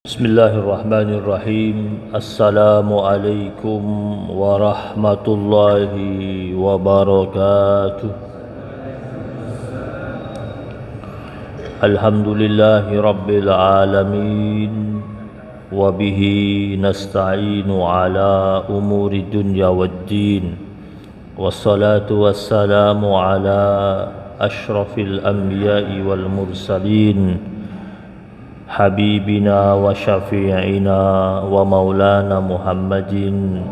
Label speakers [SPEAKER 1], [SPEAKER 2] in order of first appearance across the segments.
[SPEAKER 1] Bismillahirrahmanirrahim. Assalamualaikum warahmatullahi wabarakatuh. Alhamdulillahi rabbil alamin. Wabihi nasta'inu ala umuri dunya waddin. Wassalatu wassalamu ala ashrafil anbiya'i wal mursalin, Habibina wa syafi'ina wa maulana Muhammadin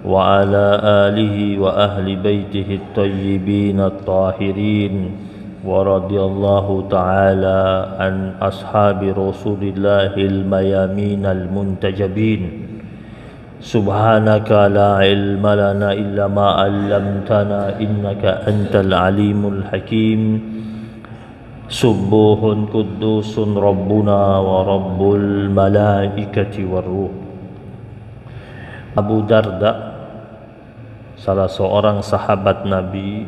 [SPEAKER 1] wa ala alihi wa ahli baitihi at-tayyibin at-tahirin wa radiyallahu ta'ala an ashabi rasulillahil mayamin al-muntajabin. Subhanaka la ilma lana illa ma 'allamtana innaka antal alimul hakim. Subuhun kudusun Rabbuna wa Rabbul malaikati warruh. Abu Darda, salah seorang sahabat Nabi,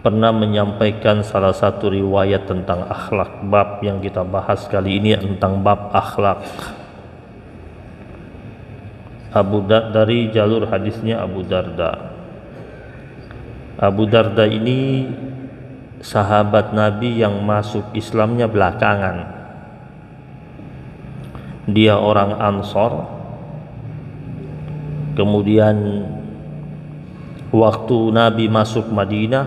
[SPEAKER 1] pernah menyampaikan salah satu riwayat tentang akhlak. Bab yang kita bahas kali ini tentang bab akhlak. Dari jalur hadisnya Abu Darda. Abu Darda ini sahabat Nabi yang masuk Islamnya belakangan. Dia orang Ansor. Kemudian waktu Nabi masuk Madinah,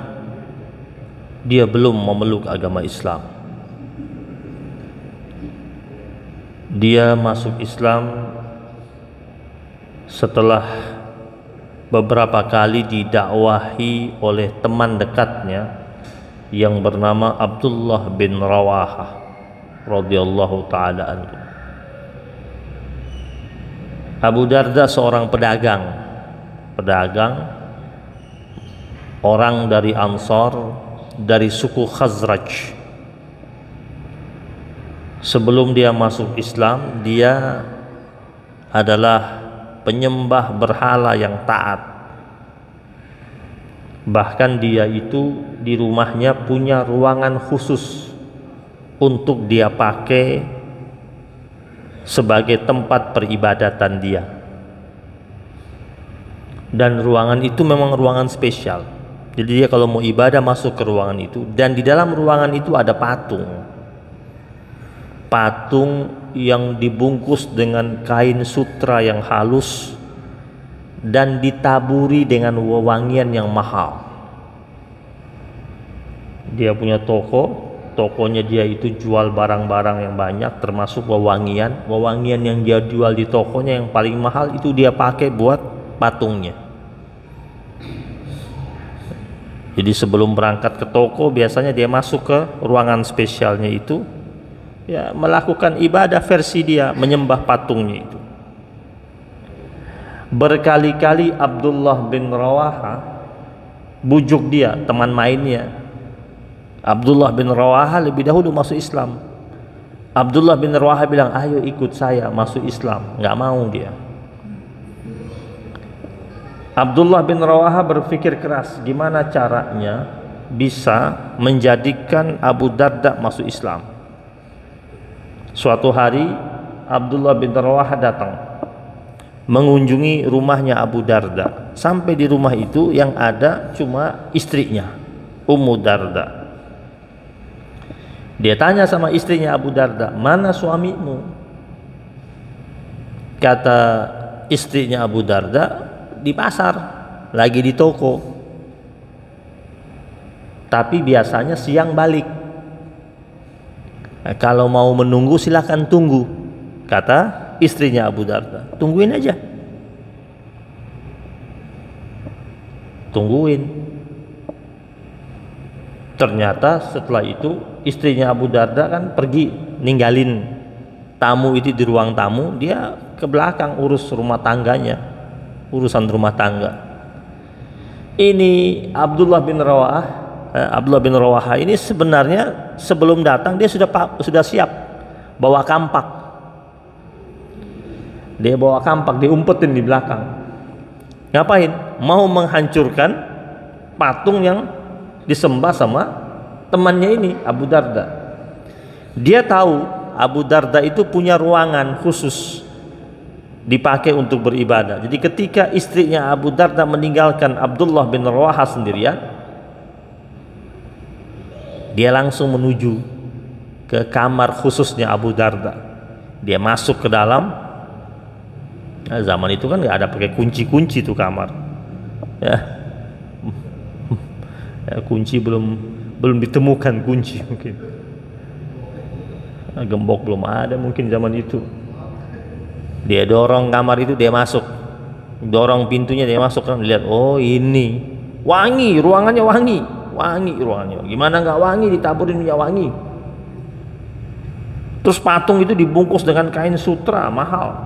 [SPEAKER 1] dia belum memeluk agama Islam. Dia masuk Islam setelah beberapa kali didakwahi oleh teman dekatnya yang bernama Abdullah bin Rawahah radhiyallahu taala anhu. Abu Darda seorang pedagang, orang dari Ansar, dari suku Khazraj. Sebelum dia masuk Islam, dia adalah penyembah berhala yang taat. Bahkan dia itu di rumahnya punya ruangan khusus untuk dia pakai sebagai tempat peribadatan dia. Dan ruangan itu memang ruangan spesial. Jadi dia kalau mau ibadah masuk ke ruangan itu, dan di dalam ruangan itu ada patung. Patung yang dibungkus dengan kain sutra yang halus dan ditaburi dengan wewangian yang mahal. Dia punya tokonya dia itu jual barang-barang yang banyak, termasuk wewangian yang dia jual di tokonya yang paling mahal itu dia pakai buat patungnya. Jadi sebelum berangkat ke toko biasanya dia masuk ke ruangan spesialnya itu, ya, melakukan ibadah versi dia, menyembah patungnya itu. Berkali-kali Abdullah bin Rawaha bujuk dia, teman mainnya. Abdullah bin Rawaha lebih dahulu masuk Islam. Abdullah bin Rawaha bilang, ayo ikut saya masuk Islam. Nggak mau dia. Abdullah bin Rawaha berpikir keras, gimana caranya bisa menjadikan Abu Darda masuk Islam. Suatu hari Abdullah bin Rawaha datang mengunjungi rumahnya Abu Darda. Sampai di rumah itu yang ada cuma istrinya, Ummu Darda. Dia tanya sama istrinya Abu Darda, mana suamimu? Kata istrinya Abu Darda, di pasar, lagi di toko. Tapi biasanya siang balik. Nah, kalau mau menunggu silakan tunggu, kata istrinya Abu Darda. Tungguin aja. Tungguin. Ternyata setelah itu istrinya Abu Darda kan pergi ninggalin tamu itu di ruang tamu, dia ke belakang urus rumah tangganya, urusan rumah tangga. Ini Abdullah bin Rawaha ini sebenarnya sebelum datang dia sudah siap bawa kampak. Dia bawa kampak, diumpetin di belakang. Ngapain? Mau menghancurkan patung yang disembah sama temannya ini, Abu Darda. Dia tahu Abu Darda itu punya ruangan khusus dipakai untuk beribadah. Jadi ketika istrinya Abu Darda meninggalkan Abdullah bin Rawaha sendirian, dia langsung menuju ke kamar khususnya Abu Darda. Dia masuk ke dalam. Nah, zaman itu kan nggak ada pakai kunci-kunci tuh kamar. Ya. Ya, kunci belum ditemukan kunci mungkin. Nah, gembok belum ada mungkin zaman itu. Dia dorong kamar itu, dia masuk, dorong pintunya, dia masuk, kan lihat, oh ini wangi, ruangannya wangi ruangannya. Gimana nggak wangi, ditaburin minyak wangi. Terus patung itu dibungkus dengan kain sutra mahal.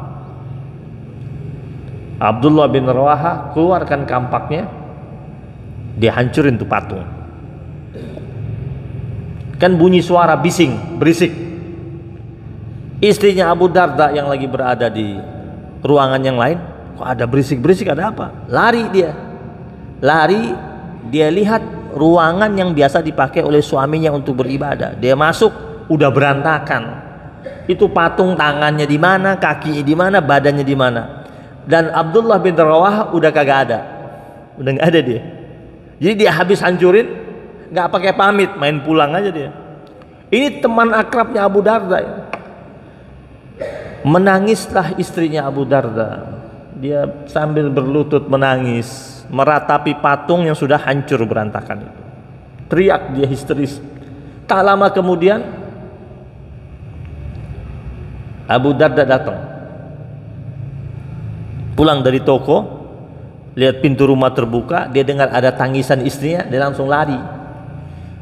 [SPEAKER 1] Abdullah bin Rawaha keluarkan kampaknya, dia hancurin tuh patung. Kan bunyi suara bising, berisik. Istrinya Abu Darda yang lagi berada di ruangan yang lain, kok ada berisik-berisik, ada apa? Lari, dia lihat ruangan yang biasa dipakai oleh suaminya untuk beribadah. Dia masuk, udah berantakan. Itu patung, tangannya di mana, kakinya di mana, badannya di mana. Dan Abdullah bin Rawaha udah kagak ada, udah nggak ada dia. Jadi dia habis hancurin, nggak pakai pamit, main pulang aja dia. Ini teman akrabnya Abu Darda ya. Menangislah istrinya Abu Darda. Dia sambil berlutut menangis, meratapi patung yang sudah hancur berantakan itu. Teriak dia histeris. Tak lama kemudian Abu Darda datang, pulang dari toko, lihat pintu rumah terbuka, dia dengar ada tangisan istrinya, dia langsung lari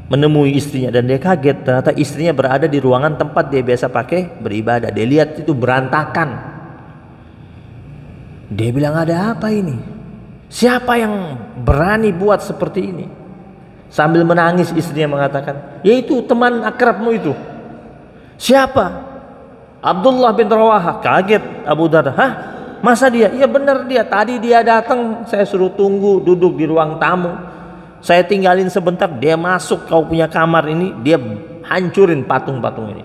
[SPEAKER 1] menemui istrinya, dan dia kaget, ternyata istrinya berada di ruangan tempat dia biasa pakai beribadah. Dia lihat itu berantakan. Dia bilang, ada apa ini? Siapa yang berani buat seperti ini? Sambil menangis istrinya mengatakan, yaitu teman akrabmu itu. Siapa? Abdullah bin Rawaha. Kaget Abu Darda. Hah? Masa dia? Iya benar dia. Tadi dia datang, saya suruh tunggu duduk di ruang tamu. Saya tinggalin sebentar, dia masuk kau punya kamar ini, dia hancurin patung-patung ini.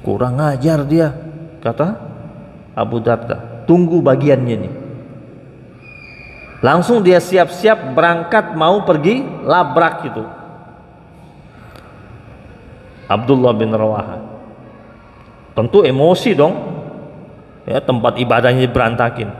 [SPEAKER 1] Kurang ajar dia, kata Abu Darda. Tunggu bagiannya nih. Langsung dia siap-siap berangkat mau pergi labrak itu. Abdullah bin Rawaha tentu emosi dong, ya, tempat ibadahnya berantakin.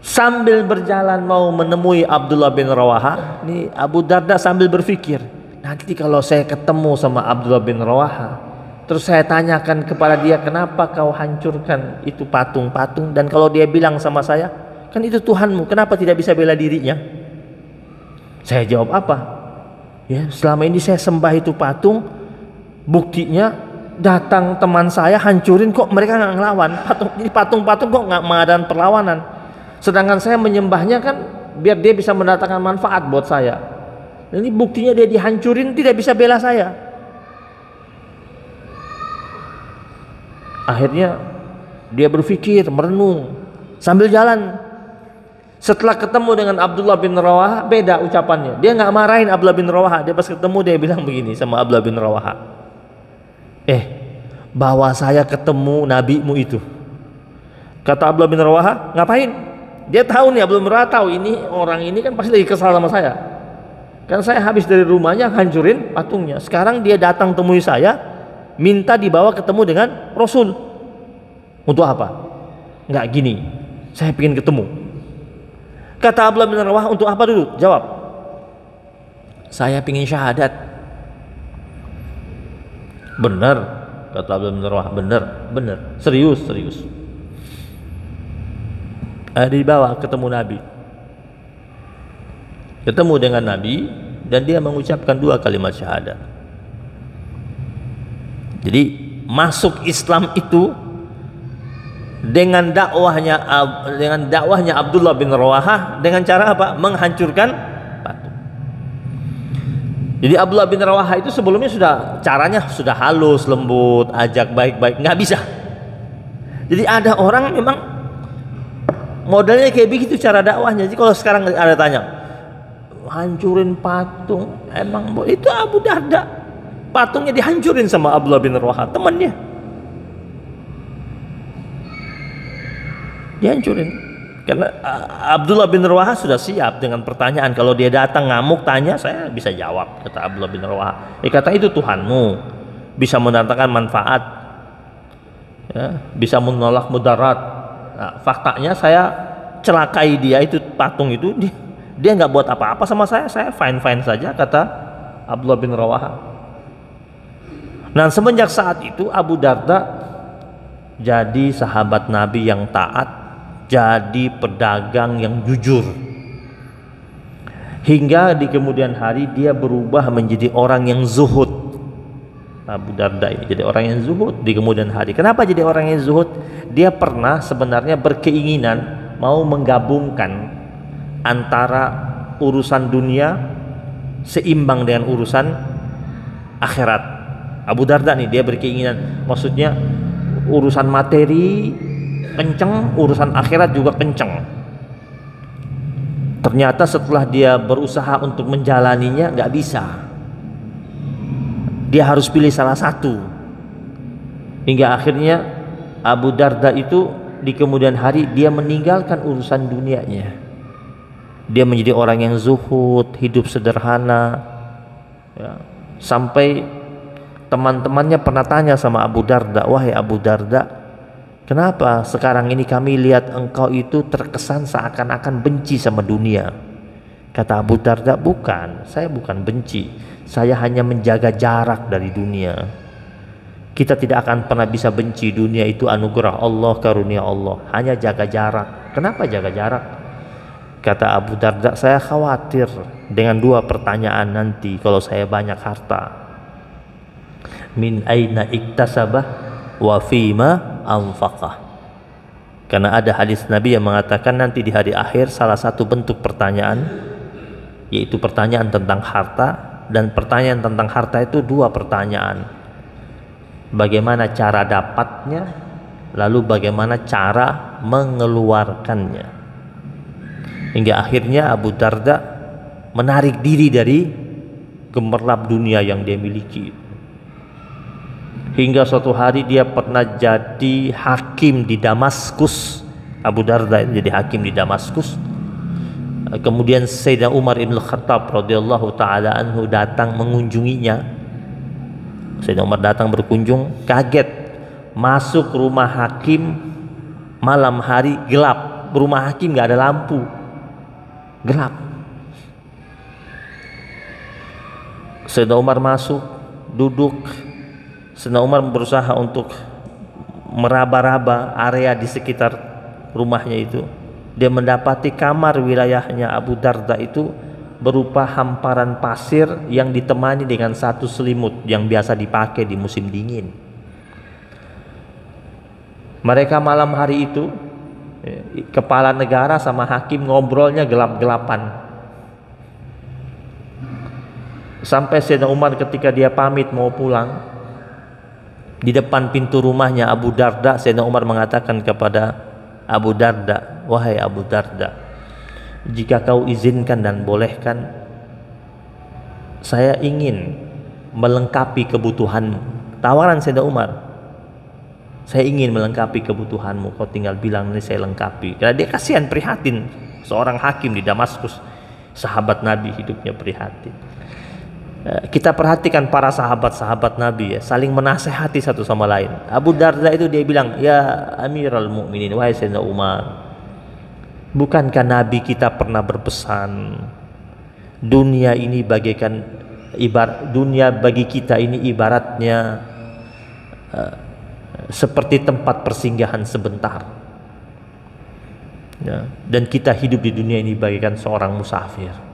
[SPEAKER 1] Sambil berjalan mau menemui Abdullah bin Rawaha, ini Abu Darda sambil berpikir, nanti kalau saya ketemu sama Abdullah bin Rawaha, terus saya tanyakan kepada dia, kenapa kau hancurkan itu patung-patung, dan kalau dia bilang sama saya, kan itu Tuhanmu, kenapa tidak bisa bela dirinya? Saya jawab apa? Ya, selama ini saya sembah itu patung, buktinya datang teman saya hancurin, kok mereka nggak ngelawan patung. Jadi patung-patung kok nggak mengadakan perlawanan. Sedangkan saya menyembahnya kan biar dia bisa mendatangkan manfaat buat saya. Ini buktinya dia dihancurin, tidak bisa bela saya. Akhirnya dia berpikir, merenung sambil jalan. Setelah ketemu dengan Abdullah bin Rawaha, beda ucapannya. Dia nggak marahin Abdullah bin Rawaha. Dia pas ketemu dia bilang begini sama Abdullah bin Rawaha, bawa saya ketemu nabimu itu. Kata Abdullah bin Rawaha, ngapain? Dia tahu nih, Abdullah bin Rawaha tahu ini orang ini kan pasti lagi kesal sama saya. Kan saya habis dari rumahnya hancurin patungnya. Sekarang dia datang temui saya, minta dibawa ketemu dengan Rasul. Untuk apa? Nggak gini, saya ingin ketemu. Kata Abdullah bin Rawaha, untuk apa dulu? Jawab. Saya ingin syahadat. Benar, kata Abdullah bin Rawaha, benar. Serius. Dibawa ketemu Nabi. Ketemu dengan Nabi dan dia mengucapkan 2 kalimat syahadat. Jadi masuk Islam itu dengan dakwahnya Abdullah bin Rawaha, dengan cara apa? Menghancurkan patung. Jadi Abdullah bin Rawaha itu sebelumnya caranya sudah halus, lembut, ajak baik-baik, nggak bisa. Jadi ada orang memang modelnya kayak begitu cara dakwahnya. Jadi kalau sekarang ada tanya, hancurin patung, emang itu Abu Darda. patungnya dihancurin sama Abdullah bin Rawaha, temannya. Dihancurin. Karena Abdullah bin Rawaha sudah siap dengan pertanyaan. Kalau dia datang ngamuk tanya, saya bisa jawab, kata Abdullah bin Rawaha. Kata itu Tuhanmu, bisa mendatangkan manfaat, ya, bisa menolak mudarat. Nah, faktanya saya celakai dia, itu patung itu, dia nggak buat apa-apa sama saya fine saja, kata Abdullah bin Rawaha. Nah, semenjak saat itu Abu Darda jadi sahabat Nabi yang taat, jadi pedagang yang jujur, hingga di kemudian hari dia berubah menjadi orang yang zuhud. Abu Darda ini jadi orang yang zuhud di kemudian hari. Kenapa jadi orang yang zuhud? Dia pernah sebenarnya berkeinginan mau menggabungkan antara urusan dunia seimbang dengan urusan akhirat. Abu Darda nih, dia berkeinginan, maksudnya urusan materi kenceng, urusan akhirat juga kenceng. Ternyata setelah dia berusaha untuk menjalaninya nggak bisa, dia harus pilih salah satu, hingga akhirnya Abu Darda itu di kemudian hari dia meninggalkan urusan dunianya. Dia menjadi orang yang zuhud, hidup sederhana, ya. Sampai teman-temannya pernah tanya sama Abu Darda, wahai Abu Darda, kenapa sekarang ini kami lihat engkau itu terkesan seakan-akan benci sama dunia? Kata Abu Darda, bukan, saya bukan benci, saya hanya menjaga jarak dari dunia. Kita tidak akan pernah bisa benci dunia, itu anugerah Allah, karunia Allah, hanya jaga jarak. Kenapa jaga jarak? Kata Abu Darda, saya khawatir dengan dua pertanyaan nanti kalau saya banyak harta. Min aina iktasabah wa fima anfaqah. Karena ada hadis Nabi yang mengatakan nanti di hari akhir salah satu bentuk pertanyaan, yaitu pertanyaan tentang harta. Dan pertanyaan tentang harta itu dua pertanyaan, bagaimana cara dapatnya, lalu bagaimana cara mengeluarkannya. Hingga akhirnya Abu Darda menarik diri dari gemerlap dunia yang dia miliki. Hingga suatu hari dia pernah jadi hakim di Damaskus. Abu Darda jadi hakim di Damaskus. Kemudian Sayyidina Umar ibn Khattab radhiyallahu taala anhu datang mengunjunginya. Sayyidina Umar datang berkunjung, kaget masuk rumah hakim malam hari, gelap. Rumah hakim nggak ada lampu, gelap. Sayyidina Umar masuk, duduk. Sayyidina Umar berusaha untuk meraba-raba area di sekitar rumahnya itu. Dia mendapati kamar wilayahnya Abu Darda itu berupa hamparan pasir yang ditemani dengan satu selimut yang biasa dipakai di musim dingin. Mereka malam hari itu, kepala negara sama hakim ngobrolnya gelap-gelapan. Sampai Sayyidina Umar ketika dia pamit mau pulang, di depan pintu rumahnya Abu Darda, Sayyidina Umar mengatakan kepada Abu Darda, wahai Abu Darda, jika kau izinkan dan bolehkan, saya ingin melengkapi kebutuhanmu. Tawaran Sayyidina Umar, saya ingin melengkapi kebutuhanmu, kau tinggal bilang ini saya lengkapi. Karena dia kasihan, prihatin, seorang hakim di Damaskus, sahabat Nabi, hidupnya prihatin. Kita perhatikan para sahabat-sahabat Nabi ya, saling menasehati satu sama lain. Abu Darda itu dia bilang, ya Amirul Mukminin, wahai Sayyidina Umar, bukankah Nabi kita pernah berpesan, dunia ini bagaikan dunia bagi kita ini ibaratnya seperti tempat persinggahan sebentar, ya, dan kita hidup di dunia ini bagaikan seorang musafir.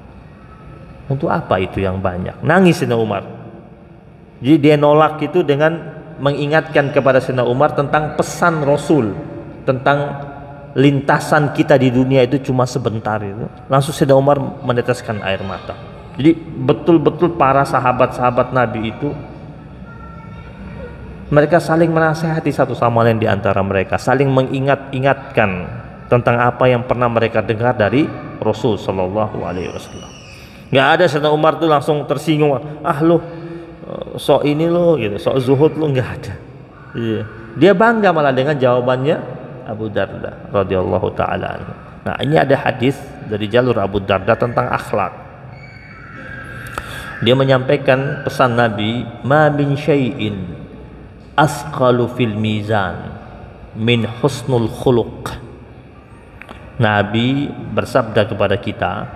[SPEAKER 1] Untuk apa itu yang banyak? Nangis Sayyidina Umar. Jadi dia nolak itu dengan mengingatkan kepada Sayyidina Umar tentang pesan Rasul, tentang lintasan kita di dunia itu cuma sebentar itu. Langsung Sayyidina Umar meneteskan air mata. Jadi betul-betul para sahabat-sahabat Nabi itu mereka saling menasihati satu sama lain di antara mereka, saling mengingat-ingatkan tentang apa yang pernah mereka dengar dari Rasul sallallahu alaihi wasallam. Nggak ada Sayyidina Umar tuh langsung tersinggung, lu sok ini lo gitu, sok zuhud lo, nggak ada. Iya. Dia bangga malah dengan jawabannya Abu Darda radhiyallahu taala anhu. Nah, ini ada hadis dari jalur Abu Darda tentang akhlak. Dia menyampaikan pesan Nabi, "Ma min syai'in asqalu fil mizan min husnul khuluq." Nabi bersabda kepada kita,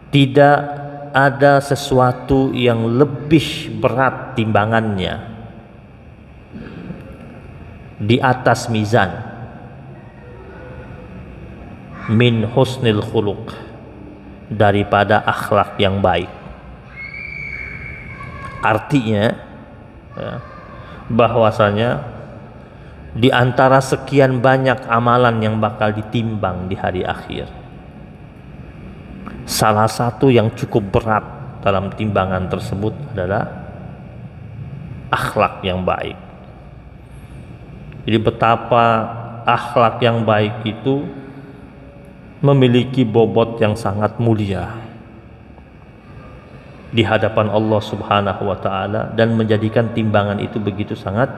[SPEAKER 1] tidak ada sesuatu yang lebih berat timbangannya di atas mizan min husnil khuluq, daripada akhlak yang baik. Artinya ya, bahwasanya di antara sekian banyak amalan yang bakal ditimbang di hari akhir, salah satu yang cukup berat dalam timbangan tersebut adalah akhlak yang baik. Jadi betapa akhlak yang baik itu memiliki bobot yang sangat mulia di hadapan Allah Subhanahu wa taala dan menjadikan timbangan itu begitu sangat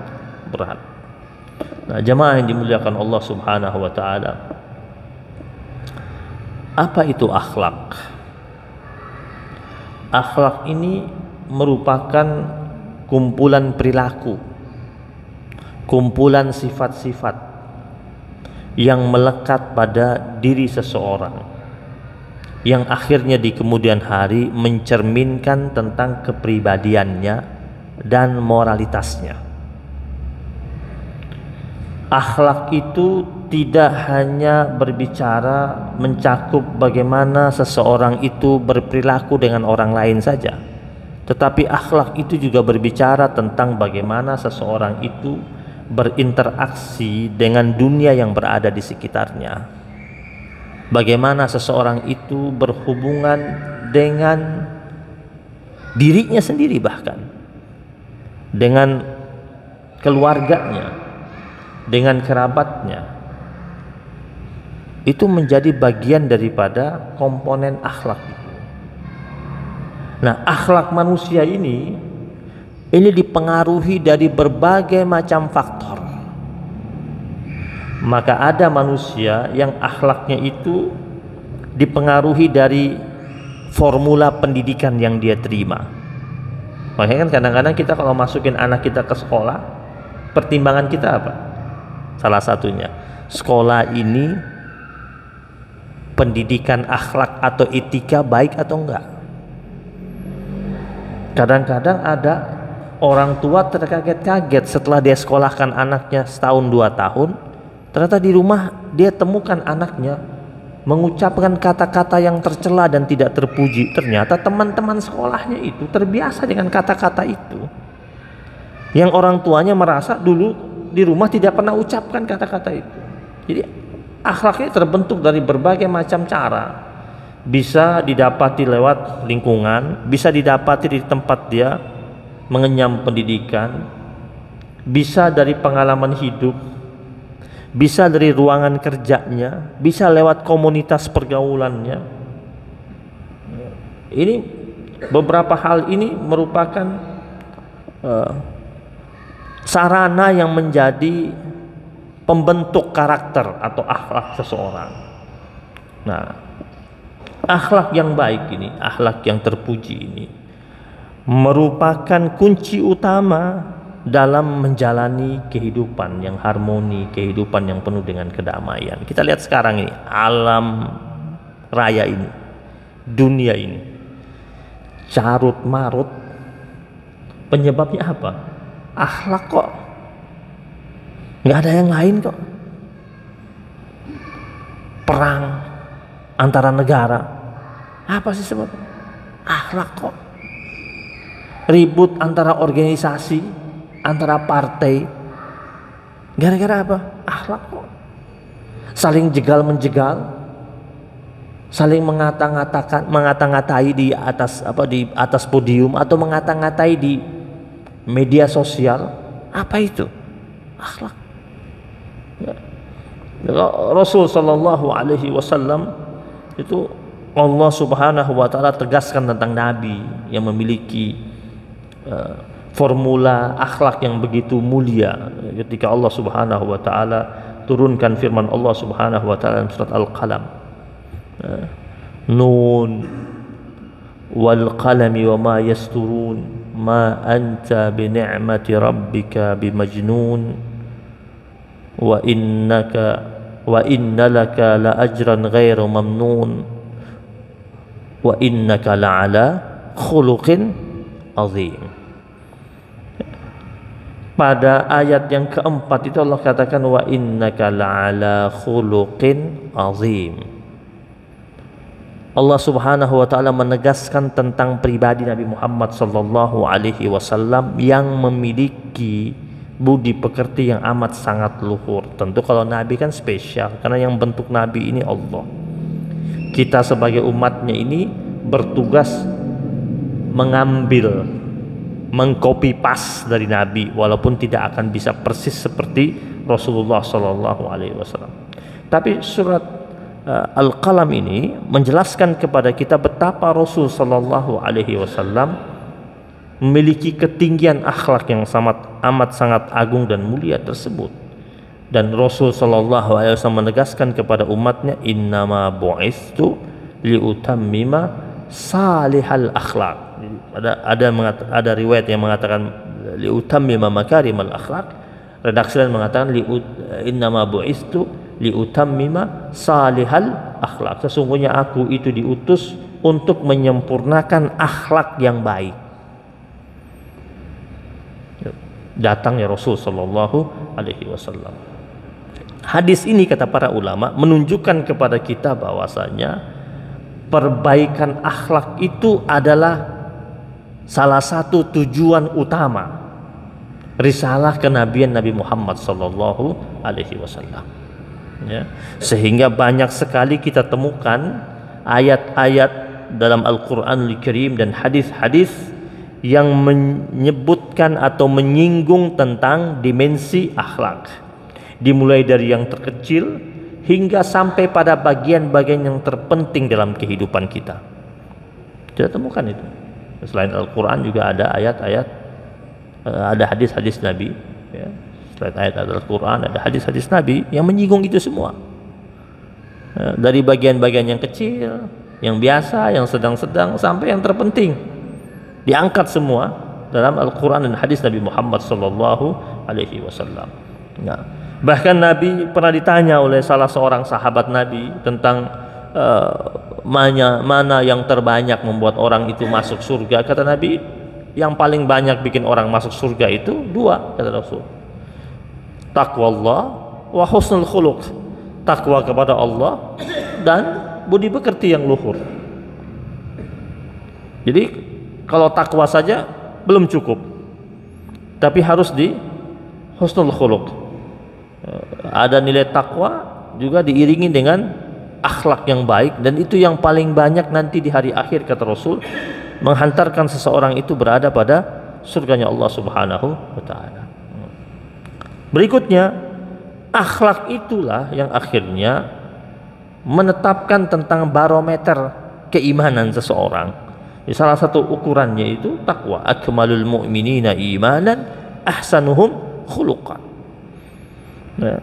[SPEAKER 1] berat. Nah, jamaah yang dimuliakan Allah Subhanahu wa taala, apa itu akhlak? Akhlak ini merupakan kumpulan perilaku, kumpulan sifat-sifat yang melekat pada diri seseorang, yang akhirnya di kemudian hari mencerminkan tentang kepribadiannya dan moralitasnya. Akhlak itu tidak hanya berbicara mencakup bagaimana seseorang itu berperilaku dengan orang lain saja, tetapi akhlak itu juga berbicara tentang bagaimana seseorang itu berinteraksi dengan dunia yang berada di sekitarnya, bagaimana seseorang itu berhubungan dengan dirinya sendiri, bahkan dengan keluarganya, dengan kerabatnya. Itu menjadi bagian daripada komponen akhlak. Nah, akhlak manusia ini dipengaruhi dari berbagai macam faktor. Maka ada manusia yang akhlaknya itu dipengaruhi dari formula pendidikan yang dia terima. Makanya kan kadang-kadang kita kalau masukin anak kita ke sekolah, pertimbangan kita apa? Salah satunya, sekolah ini pendidikan akhlak atau etika baik atau enggak. Kadang-kadang ada orang tua terkaget-kaget setelah dia sekolahkan anaknya setahun 2 tahun, ternyata di rumah dia temukan anaknya mengucapkan kata-kata yang tercela dan tidak terpuji. Ternyata teman-teman sekolahnya itu terbiasa dengan kata-kata itu, yang orang tuanya merasa dulu di rumah tidak pernah ucapkan kata-kata itu. Jadi akhlaknya terbentuk dari berbagai macam cara. Bisa didapati lewat lingkungan, bisa didapati di tempat dia mengenyam pendidikan, bisa dari pengalaman hidup, bisa dari ruangan kerjanya, bisa lewat komunitas pergaulannya. Ini beberapa hal ini merupakan sarana yang menjadi pembentuk karakter atau akhlak seseorang. Nah, akhlak yang baik ini, akhlak yang terpuji ini merupakan kunci utama dalam menjalani kehidupan yang harmoni, kehidupan yang penuh dengan kedamaian. Kita lihat sekarang ini, alam raya ini, dunia ini carut marut, penyebabnya apa? Akhlak kok, nggak ada yang lain kok. Perang antara negara, apa sih sebab? Akhlak kok. Ribut antara organisasi, antara partai, gara-gara apa? Akhlak kok. Saling jegal menjegal, saling mengata-ngatai di atas podium atau mengata-ngatai di media sosial. Apa itu? Akhlak. Ya. Rasul sallallahu alaihi wasallam itu Allah Subhanahu wa taala tegaskan tentang nabi yang memiliki formula akhlak yang begitu mulia ketika Allah Subhanahu wa taala turunkan firman Allah Subhanahu wa taala dalam surat Al-Qalam, Nun wal qalami wa ma yasturun ma anta bi ni'mati rabbika bimajnun wa inna laka la ajran ghairu mamnun wa innaka la ala khuluqin azim. Pada ayat yang keempat itu Allah katakan wa innaka la ala khuluqin azim. Allah Subhanahu wa taala menegaskan tentang pribadi Nabi Muhammad sallallahu alaihi wasallam yang memiliki budi pekerti yang amat sangat luhur. Tentu kalau nabi kan spesial karena yang bentuk nabi ini Allah. Kita sebagai umatnya ini bertugas mengambil, mengcopy paste dari nabi walaupun tidak akan bisa persis seperti Rasulullah sallallahu alaihi wasallam. Tapi surat Al-Qalam ini menjelaskan kepada kita betapa Rasul sallallahu alaihi wasallam memiliki ketinggian akhlak yang amat sangat agung dan mulia tersebut. Dan Rasul sallallahu alaihi wasallam menegaskan kepada umatnya, innama bu'istu liutammima salihal akhlak. Ada riwayat yang mengatakan liutammima makarimal akhlak. Redaksi lain mengatakan innama bu'istu liutammima salihal akhlak. Sesungguhnya aku itu diutus untuk menyempurnakan akhlak yang baik. Datang ya Rasul sallallahu alaihi wasallam. Hadis ini kata para ulama menunjukkan kepada kita bahwasanya perbaikan akhlak itu adalah salah satu tujuan utama risalah kenabian Nabi Muhammad sallallahu alaihi wasallam. Ya, sehingga banyak sekali kita temukan ayat-ayat dalam Al-Qur'anul Karim dan hadis-hadis yang menyebutkan atau menyinggung tentang dimensi akhlak, dimulai dari yang terkecil hingga sampai pada bagian-bagian yang terpenting dalam kehidupan kita. Kita temukan itu. Selain Al-Quran juga ada ayat-ayat, ada hadis-hadis Nabi, ya. Selain ayat Al-Quran ada hadis-hadis Nabi yang menyinggung itu semua, dari bagian-bagian yang kecil, yang biasa, yang sedang-sedang sampai yang terpenting diangkat semua dalam Al-Quran dan hadis Nabi Muhammad sallallahu alaihi wasallam. Nah, bahkan Nabi pernah ditanya oleh salah seorang sahabat Nabi tentang mana yang terbanyak membuat orang itu masuk surga. Kata Nabi, yang paling banyak bikin orang masuk surga itu dua, kata Rasul. Taqwallah wa husnul khuluq. Takwa kepada Allah dan budi pekerti yang luhur. Jadi kalau takwa saja belum cukup, tapi harus di husnul khuluq. Ada nilai takwa juga diiringi dengan akhlak yang baik, dan itu yang paling banyak nanti di hari akhir kata Rasul menghantarkan seseorang itu berada pada surganya Allah Subhanahu wa taala. Berikutnya, akhlak itulah yang akhirnya menetapkan tentang barometer keimanan seseorang. Salah satu ukurannya itu takwa. Akmalul mu'minina imanan ahsanuhum khuluqan. Nah,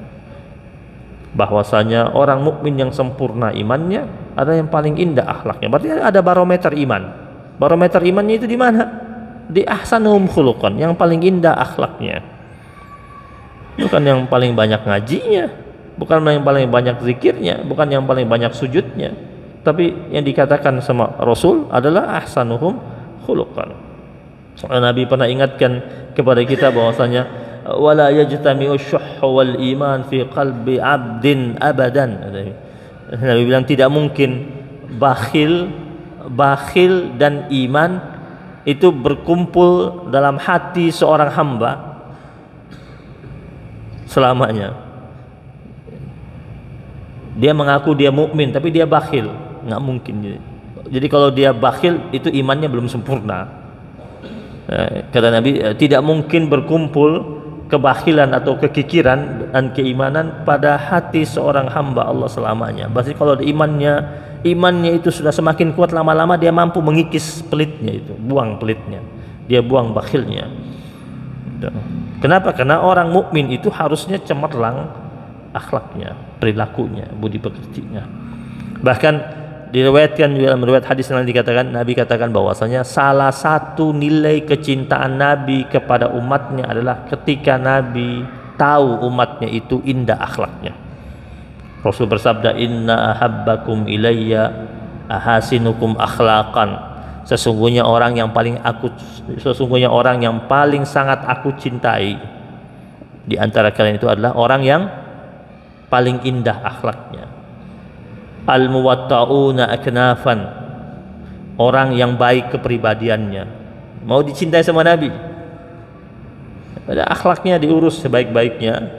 [SPEAKER 1] bahwasanya orang mukmin yang sempurna imannya ada yang paling indah akhlaknya. Berarti ada barometer iman. Barometer imannya itu di mana? Di ahsanuhum khuluqan, yang paling indah akhlaknya. Bukan yang paling banyak ngajinya, bukan yang paling banyak zikirnya, bukan yang paling banyak sujudnya, tapi yang dikatakan sama Rasul adalah ahsanuhum khuluqan. Nabi pernah ingatkan kepada kita bahwasanya wala yajtami'u syuhhu wal iman fi qalbi 'abdin abadan. Nabi bilang tidak mungkin bakhil dan iman itu berkumpul dalam hati seorang hamba selamanya. Dia mengaku dia mukmin tapi dia bakhil, nggak mungkin. Jadi kalau dia bakhil itu imannya belum sempurna. Kata Nabi, tidak mungkin berkumpul kebakhilan atau kekikiran dan keimanan pada hati seorang hamba Allah selamanya. Berarti kalau imannya itu sudah semakin kuat, lama-lama dia mampu mengikis pelitnya itu, buang pelitnya. dia buang bakhilnya. Kenapa? Karena orang mukmin itu harusnya cemerlang akhlaknya, perilakunya, budi pekertinya. Bahkan diriwayatkan dalam riwayat hadis yang dikatakan, Nabi katakan bahwasanya salah satu nilai kecintaan Nabi kepada umatnya adalah ketika Nabi tahu umatnya itu indah akhlaknya. Rasul bersabda, inna ahabbakum ilayya ahasinukum akhlaqan. Sesungguhnya orang yang paling sangat aku cintai di antara kalian itu adalah orang yang paling indah akhlaknya. Al-muwatta'una aknafan, orang yang baik kepribadiannya. Mau dicintai sama Nabi, pada akhlaknya diurus sebaik-baiknya,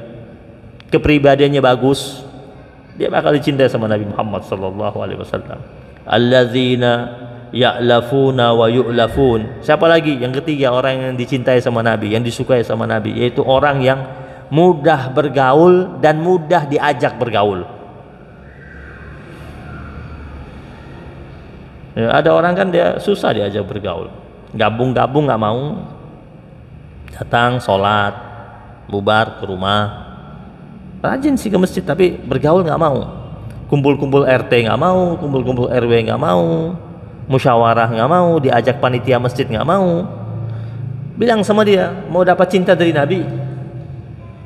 [SPEAKER 1] kepribadiannya bagus, dia bakal dicintai sama Nabi Muhammad sallallahu alaihi wasallam. Alladzina ya'lafuna wa yu'lafun. Siapa lagi? Yang ketiga, orang yang dicintai sama Nabi, yang disukai sama Nabi, yaitu orang yang mudah bergaul dan mudah diajak bergaul. Ya, ada orang kan dia susah diajak bergaul, gabung-gabung nggak mau, datang sholat, bubar ke rumah, rajin sih ke masjid tapi bergaul nggak mau, kumpul-kumpul RT nggak mau, kumpul-kumpul RW nggak mau, musyawarah nggak mau, diajak panitia masjid nggak mau. Bilang sama dia, mau dapat cinta dari Nabi,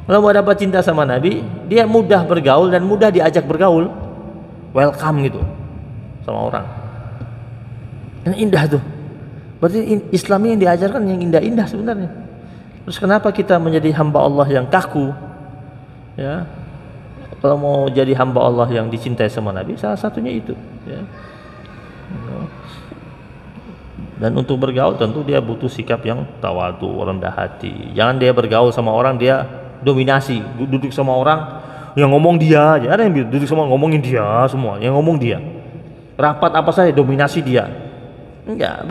[SPEAKER 1] kalau mau dapat cinta sama Nabi, dia mudah bergaul dan mudah diajak bergaul, welcome gitu sama orang. Yang indah tuh, berarti Islam yang diajarkan yang indah-indah sebenarnya. Terus kenapa kita menjadi hamba Allah yang kaku? Ya, kalau mau jadi hamba Allah yang dicintai sama Nabi, salah satunya itu. Ya. Dan untuk bergaul tentu dia butuh sikap yang tawadhu, rendah hati. Jangan dia bergaul sama orang dia dominasi, duduk sama orang yang ngomong dia aja. Ada yang duduk sama ngomongin dia semua, yang ngomong dia. Rapat apa saja dominasi dia. Enggak,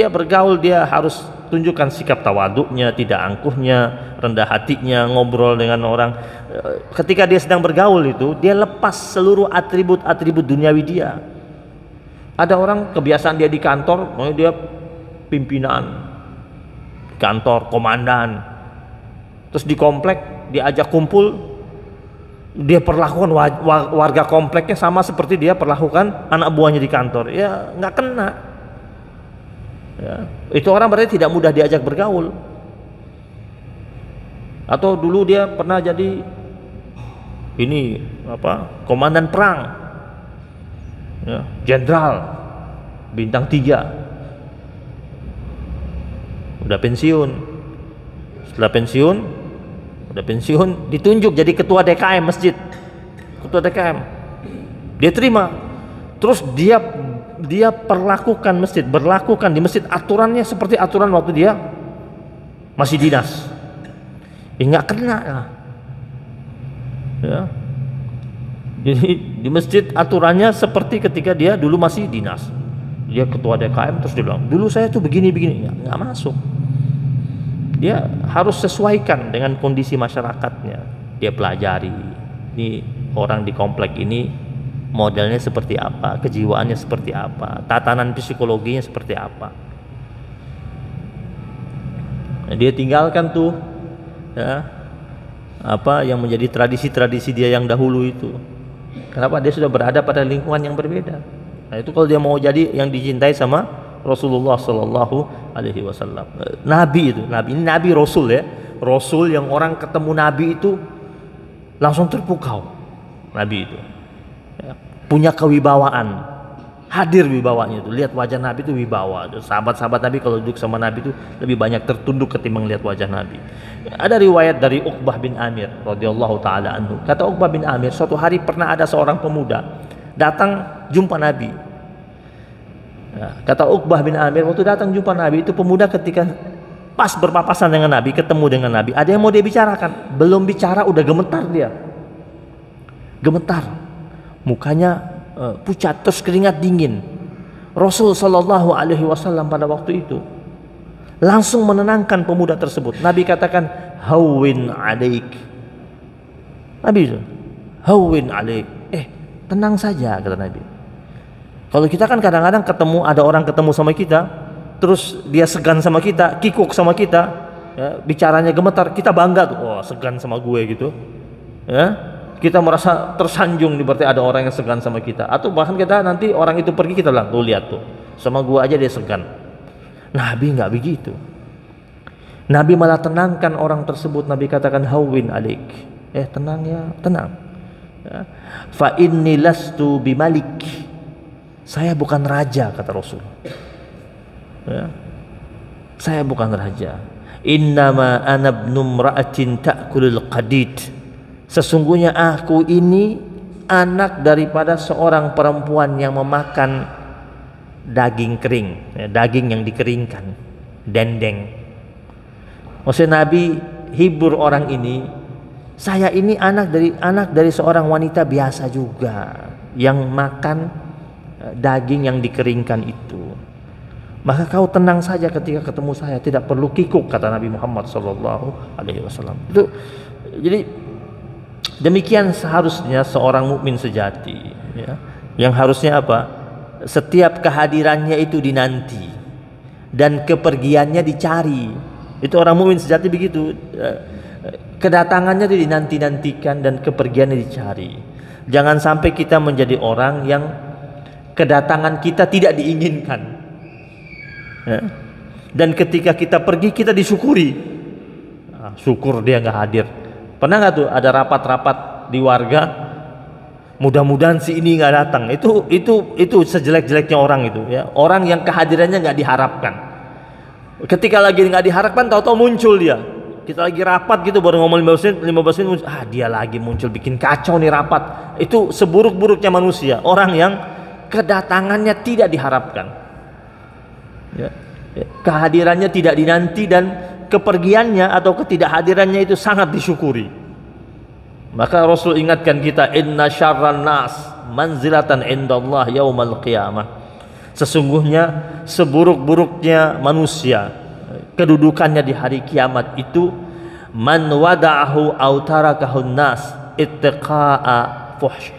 [SPEAKER 1] bergaul dia harus tunjukkan sikap tawaduknya, tidak angkuhnya, rendah hatinya, ngobrol dengan orang. Ketika dia sedang bergaul itu, dia lepas seluruh atribut-atribut duniawi dia. Ada orang kebiasaan dia di kantor, dia pimpinan kantor, komandan. Terus di komplek diajak kumpul, dia perlakukan warga kompleknya sama seperti dia perlakukan anak buahnya di kantor. Ya nggak kena. Ya, itu orang berarti tidak mudah diajak bergaul. Atau dulu dia pernah jadi komandan perang, ya, jenderal bintang 3, udah pensiun. Setelah pensiun ditunjuk jadi ketua DKM masjid, ketua DKM. Dia terima, terus dia berlakukan di masjid aturannya seperti aturan waktu dia masih dinas. Nggak kena ya. Jadi di masjid aturannya seperti ketika dia dulu masih dinas. Dia ketua DKM terus dia bilang, dulu saya tuh begini nggak masuk. Dia harus sesuaikan dengan kondisi masyarakatnya. Dia pelajari, ini orang di komplek ini modelnya seperti apa, kejiwaannya seperti apa, tatanan psikologinya seperti apa. Nah, dia tinggalkan tuh ya, apa yang menjadi tradisi-tradisi dia yang dahulu itu. Kenapa? Dia sudah berada pada lingkungan yang berbeda. Nah, itu kalau dia mau jadi yang dicintai sama Rasulullah Sallallahu Alaihi Wasallam. Nabi itu, ini Nabi Rasul ya, Rasul yang orang ketemu Nabi itu langsung terpukau. Nabi itu ya, punya kewibawaan, hadir wibawanya itu. Lihat wajah Nabi itu wibawa. Sahabat-sahabat Nabi kalau duduk sama Nabi itu lebih banyak tertunduk ketimbang lihat wajah Nabi. Ada riwayat dari Uqbah bin Amir radhiyallahu taala anhu. Kata Uqbah bin Amir, suatu hari pernah ada seorang pemuda datang jumpa Nabi. Ya, kata Uqbah bin Amir, waktu datang jumpa Nabi itu pemuda ketika pas berpapasan dengan Nabi, ketemu dengan Nabi, ada yang mau dia bicarakan, belum bicara udah gemetar dia. Gemetar. Mukanya pucat, terus keringat dingin. Rasul Sallallahu Alaihi Wasallam pada waktu itu langsung menenangkan pemuda tersebut. Nabi katakan, hawwin alaik. Nabi itu, hawwin alaik. Tenang saja, kata Nabi. Kalau kita kan kadang-kadang ada orang ketemu sama kita, terus dia segan sama kita, kikuk sama kita, ya, bicaranya gemetar, kita bangga tuh, oh segan sama gue gitu, ya, kita merasa tersanjung nih, berarti ada orang yang segan sama kita. Atau bahkan kita nanti orang itu pergi, kita bilang, tuh lihat tuh, sama gue aja dia segan. Nabi nggak begitu. Nabi malah tenangkan orang tersebut. Nabi katakan, hawwin alik, tenang ya, tenang, ya. Fa inni lastu bimalik, saya bukan raja, kata Rasul, ya. Saya bukan raja. Innama ana ibnu imra'atin ta'kulul qadid, sesungguhnya aku ini anak daripada seorang perempuan yang memakan daging kering, ya, daging yang dikeringkan, dendeng. Maksudnya Nabi hibur orang ini, saya ini anak dari seorang wanita biasa juga yang makan daging yang dikeringkan itu. Maka kau tenang saja ketika ketemu saya, tidak perlu kikuk, kata Nabi Muhammad SAW. Itu jadi demikian seharusnya seorang mukmin sejati, ya, yang harusnya apa? Setiap kehadirannya itu dinanti dan kepergiannya dicari. Itu orang mukmin sejati begitu. Kedatangannya itu dinanti-nantikan dan kepergiannya dicari. Jangan sampai kita menjadi orang yang kedatangan kita tidak diinginkan, ya. Dan ketika kita pergi kita disyukuri, syukur dia nggak hadir. Pernah nggak tuh ada rapat-rapat di warga, mudah-mudahan si ini nggak datang. Itu sejelek-jeleknya orang itu, ya, orang yang kehadirannya nggak diharapkan. Ketika lagi nggak diharapkan, tahu-tahu muncul dia. Kita lagi rapat gitu, baru ngomong 15 menit muncul. Dia lagi muncul, bikin kacau nih rapat. Itu seburuk-buruknya manusia, orang yang kedatangannya tidak diharapkan, ya, kehadirannya tidak dinanti dan kepergiannya atau ketidakhadirannya itu sangat disyukuri. Maka Rasul ingatkan kita, inna syarran nas manzilatan indallah yaumal qiyamah, sesungguhnya seburuk-buruknya manusia kedudukannya di hari kiamat itu, man wada'ahu aw tarakahun nas ittiqa'a fuhsy,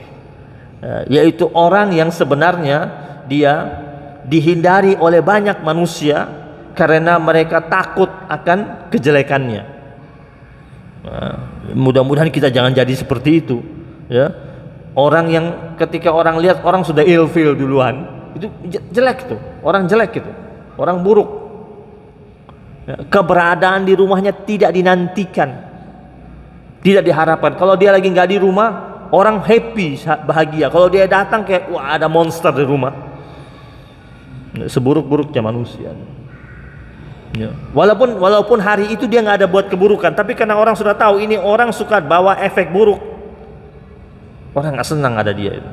[SPEAKER 1] yaitu orang yang sebenarnya dia dihindari oleh banyak manusia karena mereka takut akan kejelekannya. Mudah-mudahan kita jangan jadi seperti itu, ya. Orang yang ketika orang lihat orang sudah ilfil duluan, itu jelek tuh, orang jelek itu, orang buruk. Keberadaan di rumahnya tidak dinantikan, tidak diharapkan. Kalau dia lagi nggak di rumah, orang happy, bahagia. Kalau dia datang kayak, wah ada monster di rumah. Seburuk-buruknya manusia, ya. Walaupun hari itu dia nggak ada buat keburukan, tapi karena orang sudah tahu ini orang suka bawa efek buruk, orang nggak senang ada dia itu.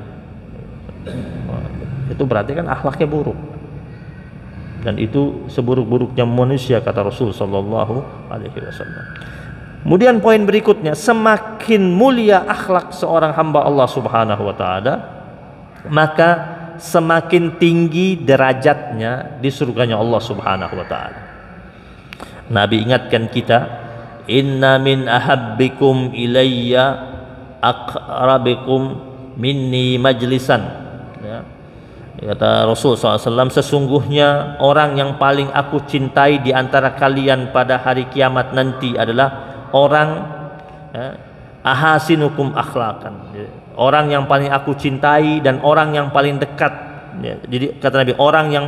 [SPEAKER 1] Itu berarti kan akhlaknya buruk, dan itu seburuk-buruknya manusia, kata Rasul Sallallahu Alaihi Wasallam. Kemudian poin berikutnya, semakin mulia akhlak seorang hamba Allah Subhanahu Wa Taala, maka semakin tinggi derajatnya di surganya Allah Subhanahu Wa Taala. Nabi ingatkan kita, inna min ahabbikum ilayya aqrabikum minni majlisan, ya. Kata Rasul SAW, sesungguhnya orang yang paling aku cintai di antara kalian pada hari kiamat nanti adalah orang, ya, ahasinukum akhlaqan, ya, orang yang paling aku cintai dan orang yang paling dekat, ya. Jadi kata Nabi, orang yang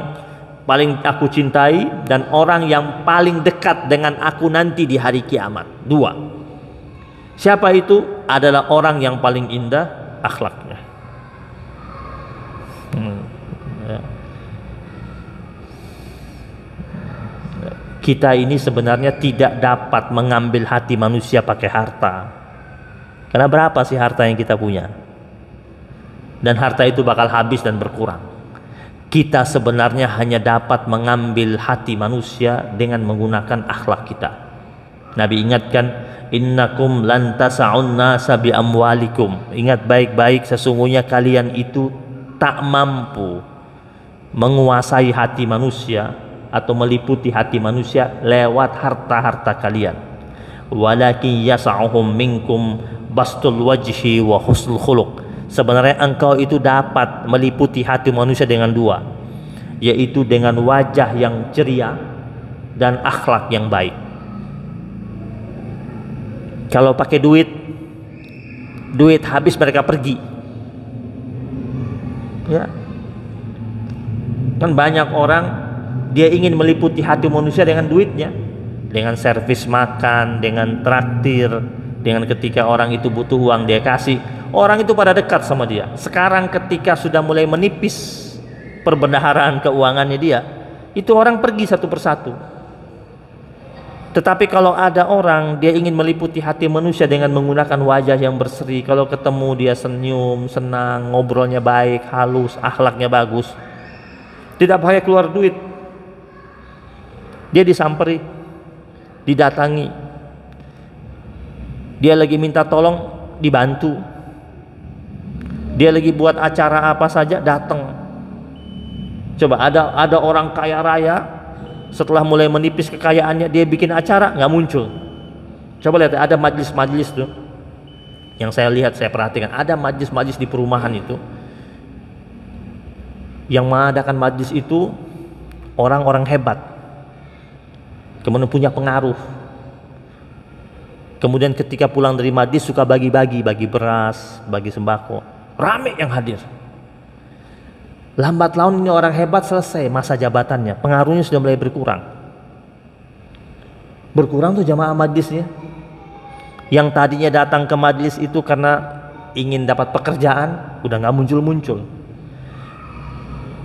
[SPEAKER 1] paling aku cintai dan orang yang paling dekat dengan aku nanti di hari kiamat. Dua. Siapa itu? Adalah orang yang paling indah akhlaknya. Ya. Kita ini sebenarnya tidak dapat mengambil hati manusia pakai harta. Karena berapa sih harta yang kita punya? Dan harta itu bakal habis dan berkurang. Kita sebenarnya hanya dapat mengambil hati manusia dengan menggunakan akhlak kita. Nabi ingatkan, innakum lan tasa'un nasa bi amwalikum. Ingat baik-baik, sesungguhnya kalian itu tak mampu menguasai hati manusia atau meliputi hati manusia lewat harta-harta kalian. Walakin yas'uhum minkum bastul wajhi wa husnul khuluq. Sebenarnya engkau itu dapat meliputi hati manusia dengan dua, yaitu dengan wajah yang ceria dan akhlak yang baik. Kalau pakai duit habis mereka pergi. Ya. Kan banyak orang dia ingin meliputi hati manusia dengan duitnya, dengan servis makan, dengan traktir, dengan ketika orang itu butuh uang dia kasih. Orang itu pada dekat sama dia. Sekarang ketika sudah mulai menipis perbendaharaan keuangannya dia, itu orang pergi satu persatu. Tetapi kalau ada orang dia ingin meliputi hati manusia dengan menggunakan wajah yang berseri, kalau ketemu dia senyum, senang, ngobrolnya baik, halus, akhlaknya bagus, tidak pakai keluar duit, dia disamperi, didatangi, dia lagi minta tolong dibantu, dia lagi buat acara apa saja datang. Coba ada orang kaya raya, setelah mulai menipis kekayaannya dia bikin acara nggak muncul. Coba lihat, ada majlis-majlis tuh yang saya lihat, saya perhatikan, ada majlis-majlis di perumahan itu yang mengadakan majlis itu orang-orang hebat, kemudian punya pengaruh, kemudian ketika pulang dari majlis suka bagi-bagi, bagi beras, bagi sembako, rame yang hadir. Lambat laun ini orang hebat selesai masa jabatannya, pengaruhnya sudah mulai berkurang. Berkurang tuh jamaah majlisnya. Yang tadinya datang ke majlis itu karena ingin dapat pekerjaan, udah nggak muncul-muncul.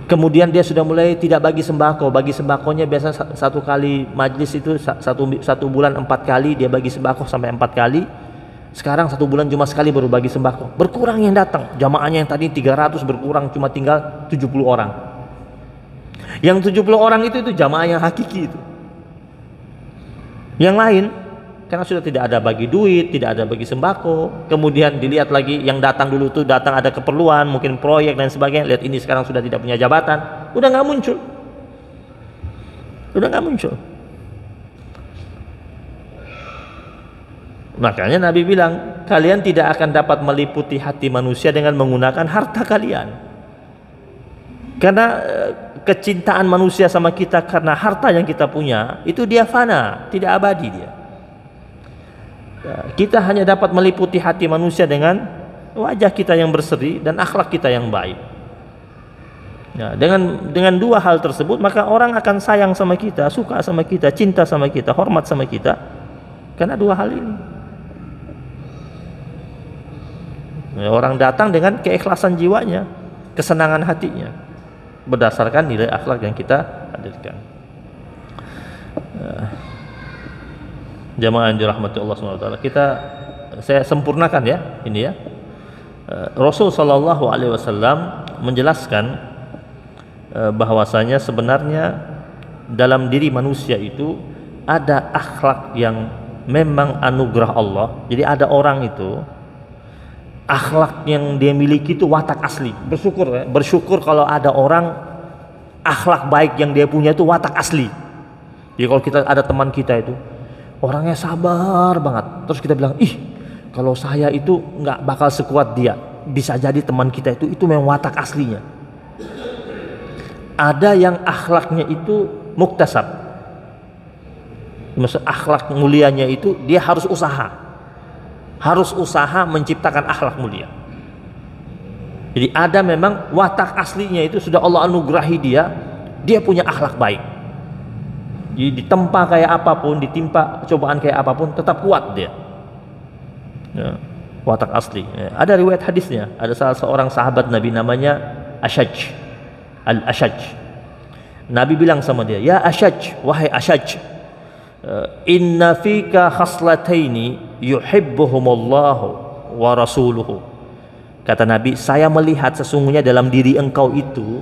[SPEAKER 1] Kemudian dia sudah mulai tidak bagi sembako. Bagi sembakonya biasa satu kali majlis itu satu bulan 4 kali dia bagi sembako sampai 4 kali. Sekarang 1 bulan cuma sekali baru bagi sembako. Berkurang yang datang. Jamaahnya yang tadi 300 berkurang cuma tinggal 70 orang. Yang 70 orang itu jamaah yang hakiki itu. Yang lain karena sudah tidak ada bagi duit, tidak ada bagi sembako. Kemudian dilihat lagi yang datang dulu tuh datang ada keperluan, mungkin proyek dan sebagainya. Lihat ini sekarang sudah tidak punya jabatan, udah nggak muncul. Udah nggak muncul. Makanya Nabi bilang, kalian tidak akan dapat meliputi hati manusia dengan menggunakan harta kalian. Karena kecintaan manusia sama kita karena harta yang kita punya, itu dia fana, tidak abadi dia. Kita hanya dapat meliputi hati manusia dengan wajah kita yang berseri dan akhlak kita yang baik. Nah, dengan dua hal tersebut, maka orang akan sayang sama kita, suka sama kita, cinta sama kita, hormat sama kita, karena dua hal ini. Orang datang dengan keikhlasan jiwanya, kesenangan hatinya, berdasarkan nilai akhlak yang kita hadirkan. Jamaah yang dirahmati Allah SWT, saya sempurnakan ya ini ya. Rasul Shallallahu Alaihi Wasallam menjelaskan bahwasanya sebenarnya dalam diri manusia itu ada akhlak yang memang anugerah Allah. Jadi ada orang itu akhlak yang dia miliki itu watak asli. Bersyukur kalau ada orang akhlak baik yang dia punya itu watak asli. Jadi kalau kita ada teman kita itu orangnya sabar banget, terus kita bilang, ih kalau saya itu nggak bakal sekuat dia, bisa jadi teman kita itu memang watak aslinya. Ada yang akhlaknya itu muktasab, maksud akhlak mulianya itu dia harus usaha menciptakan akhlak mulia. Jadi ada memang watak aslinya itu sudah Allah anugerahi dia punya akhlak baik. Jadi ditempa kayak apapun, ditimpa cobaan kayak apapun, tetap kuat dia. Ya, watak asli. Ya, ada riwayat hadisnya, ada salah seorang sahabat Nabi namanya Ashaj, Al-Ashaj. Nabi bilang sama dia, ya Ashaj, wahai Ashaj, inna fika khaslataini yuhibbuhumullahu wa rasuluhu. Kata Nabi, saya melihat sesungguhnya dalam diri engkau itu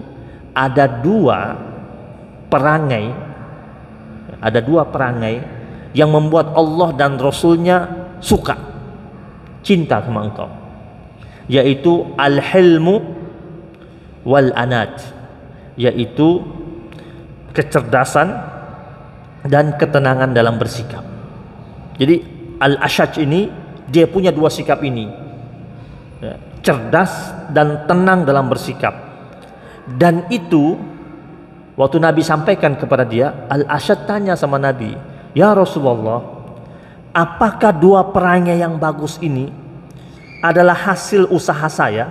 [SPEAKER 1] ada dua perangai yang membuat Allah dan Rasulnya suka, cinta sama engkau, yaitu al-hilmu wal anat, yaitu kecerdasan dan ketenangan dalam bersikap. Jadi Al-Ashaj ini dia punya dua sikap ini, cerdas dan tenang dalam bersikap, dan itu Waktu Nabi sampaikan kepada dia, Al-Asyad tanya sama Nabi, "Ya Rasulullah, apakah dua perangai yang bagus ini adalah hasil usaha saya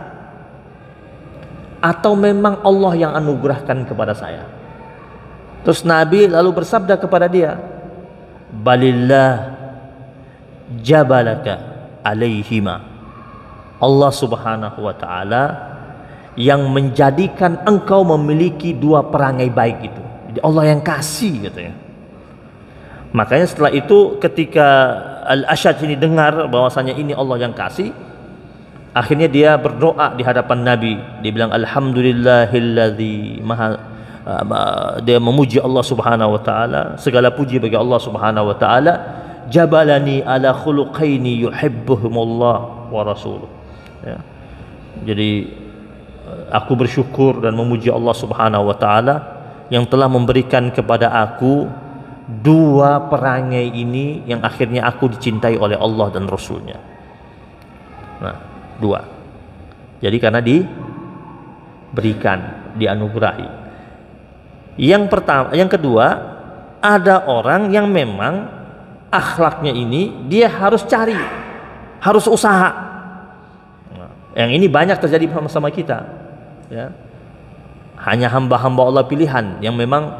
[SPEAKER 1] atau memang Allah yang anugerahkan kepada saya?" Terus Nabi lalu bersabda kepada dia, "Balillah jabalaka alaihima." Allah Subhanahu wa taala yang menjadikan engkau memiliki dua perangai baik itu. Jadi Allah yang kasih katanya. Makanya setelah itu ketika Al-Asyad ini dengar bahwasanya ini Allah yang kasih, akhirnya dia berdoa di hadapan Nabi. Dia bilang alhamdulillahilladzi dia memuji Allah Subhanahu wa taala, segala puji bagi Allah Subhanahu wa taala, jabalani ala khuluqaini yuhibbuhumullah wa rasuluh. Ya. Jadi aku bersyukur dan memuji Allah Subhanahu wa taala yang telah memberikan kepada aku dua perangai ini yang akhirnya aku dicintai oleh Allah dan Rasulnya. Nah, dua. Jadi karena diberikan, dianugerahi. Yang pertama, yang kedua, ada orang yang memang akhlaknya ini dia harus cari, harus usaha. Nah, yang ini banyak terjadi sama kita, ya. Hanya hamba-hamba Allah pilihan yang memang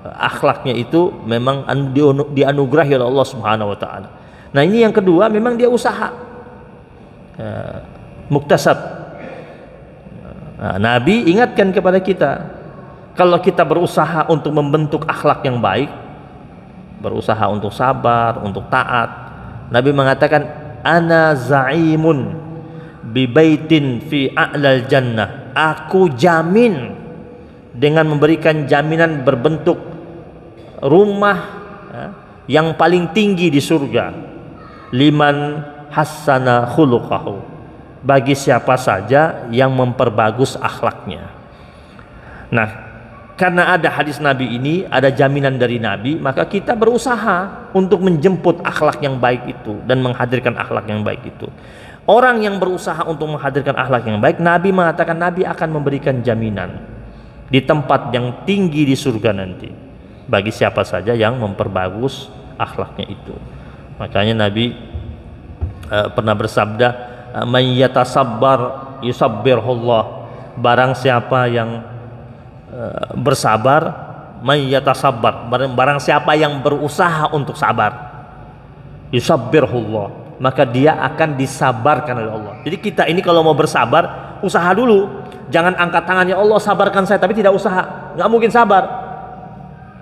[SPEAKER 1] akhlaknya itu memang dianugerahi oleh Allah Subhanahu wa taala. Nah, ini yang kedua, memang dia usaha, muktasab. Nah, Nabi ingatkan kepada kita, kalau kita berusaha untuk membentuk akhlak yang baik, berusaha untuk sabar, untuk taat, Nabi mengatakan, ana za'imun bi baitin fi a'lal jannah. Aku jamin dengan memberikan jaminan berbentuk rumah yang paling tinggi di surga, liman hassana khuluqahu, bagi siapa saja yang memperbagus akhlaknya. Nah, karena ada hadis Nabi ini, ada jaminan dari Nabi, maka kita berusaha untuk menjemput akhlak yang baik itu dan menghadirkan akhlak yang baik itu. Orang yang berusaha untuk menghadirkan akhlak yang baik, Nabi mengatakan Nabi akan memberikan jaminan di tempat yang tinggi di surga nanti bagi siapa saja yang memperbagus akhlaknya itu. Makanya Nabi pernah bersabda, "Man yatasabbar yusabbirullah." Barang siapa yang bersabar, may yatasabbar, barang siapa yang berusaha untuk sabar, yusabbirullah, maka dia akan disabarkan oleh Allah. Jadi kita ini kalau mau bersabar, usaha dulu. Jangan angkat tangannya, Allah sabarkan saya, tapi tidak usaha, nggak mungkin sabar.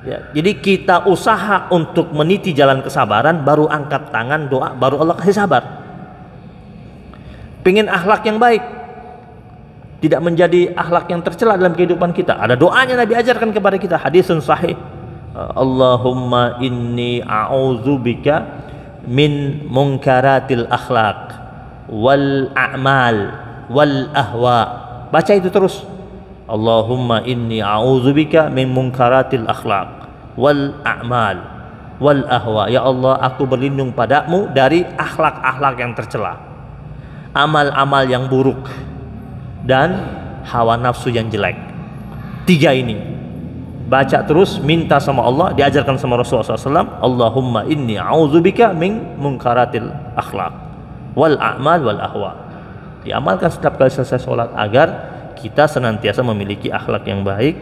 [SPEAKER 1] Ya, jadi kita usaha untuk meniti jalan kesabaran, baru angkat tangan doa, baru Allah kasih sabar. Pengen akhlak yang baik, tidak menjadi akhlak yang tercela dalam kehidupan kita, ada doanya Nabi ajarkan kepada kita, hadisun sahih, Allahumma inni a'udzubika min munkaratil akhlaq wal a'mal wal ahwa. Baca itu terus, Allahumma inni a'udzubika min munkaratil akhlaq wal a'mal wal ahwa. Ya Allah, aku berlindung padamu dari akhlak-akhlak yang tercela, amal-amal yang buruk, dan hawa nafsu yang jelek. Tiga ini baca terus, minta sama Allah, diajarkan sama Rasulullah SAW, Allahumma inni a'udzubika min munkaratil akhlaq wal a'mal wal ahwa. Diamalkan setiap kali selesai sholat agar kita senantiasa memiliki akhlak yang baik,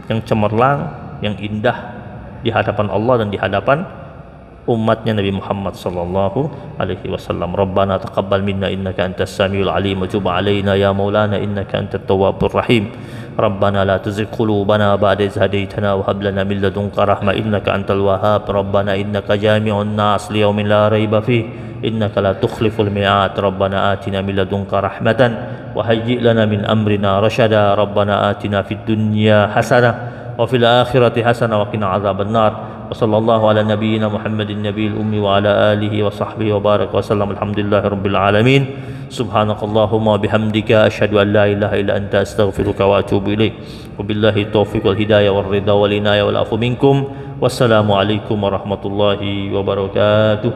[SPEAKER 1] yang cemerlang, yang indah di hadapan Allah dan di hadapan umatnya Nabi Muhammad sallallahu alaihi wasallam. Rabbana taqabbal minna innaka antas samiul alim wa tub alaina ya maulana innaka antat tawwabur rahim. Rabbana la tuzigh qulubana ba'da idh hadaytana wa hab lana min ladunka rahmah innaka antal wahhab. Rabbana innaka jami'un nas liyaumin la raiba fihi innaka la tukhliful mi'ad. Rabbana atina min ladunka rahmatan wa hayyi' lana min amrina rasyada. Rabbana atina fid dunya hasanah wa fil akhirati hasanah wa qina adzabannar. وصلى الله على نبينا محمد النبي الأمي وعلى آله وصحبه وبارك وسلم. الحمد لله رب العالمين. سبحانك اللهم وبحمدك أشهد أن لا إله إلا أنت أستغفرك وأتوب إليك. وبالله التوفيق والهداية والرضا والعناية والعفو منكم. والسلام عليكم ورحمة الله وبركاته.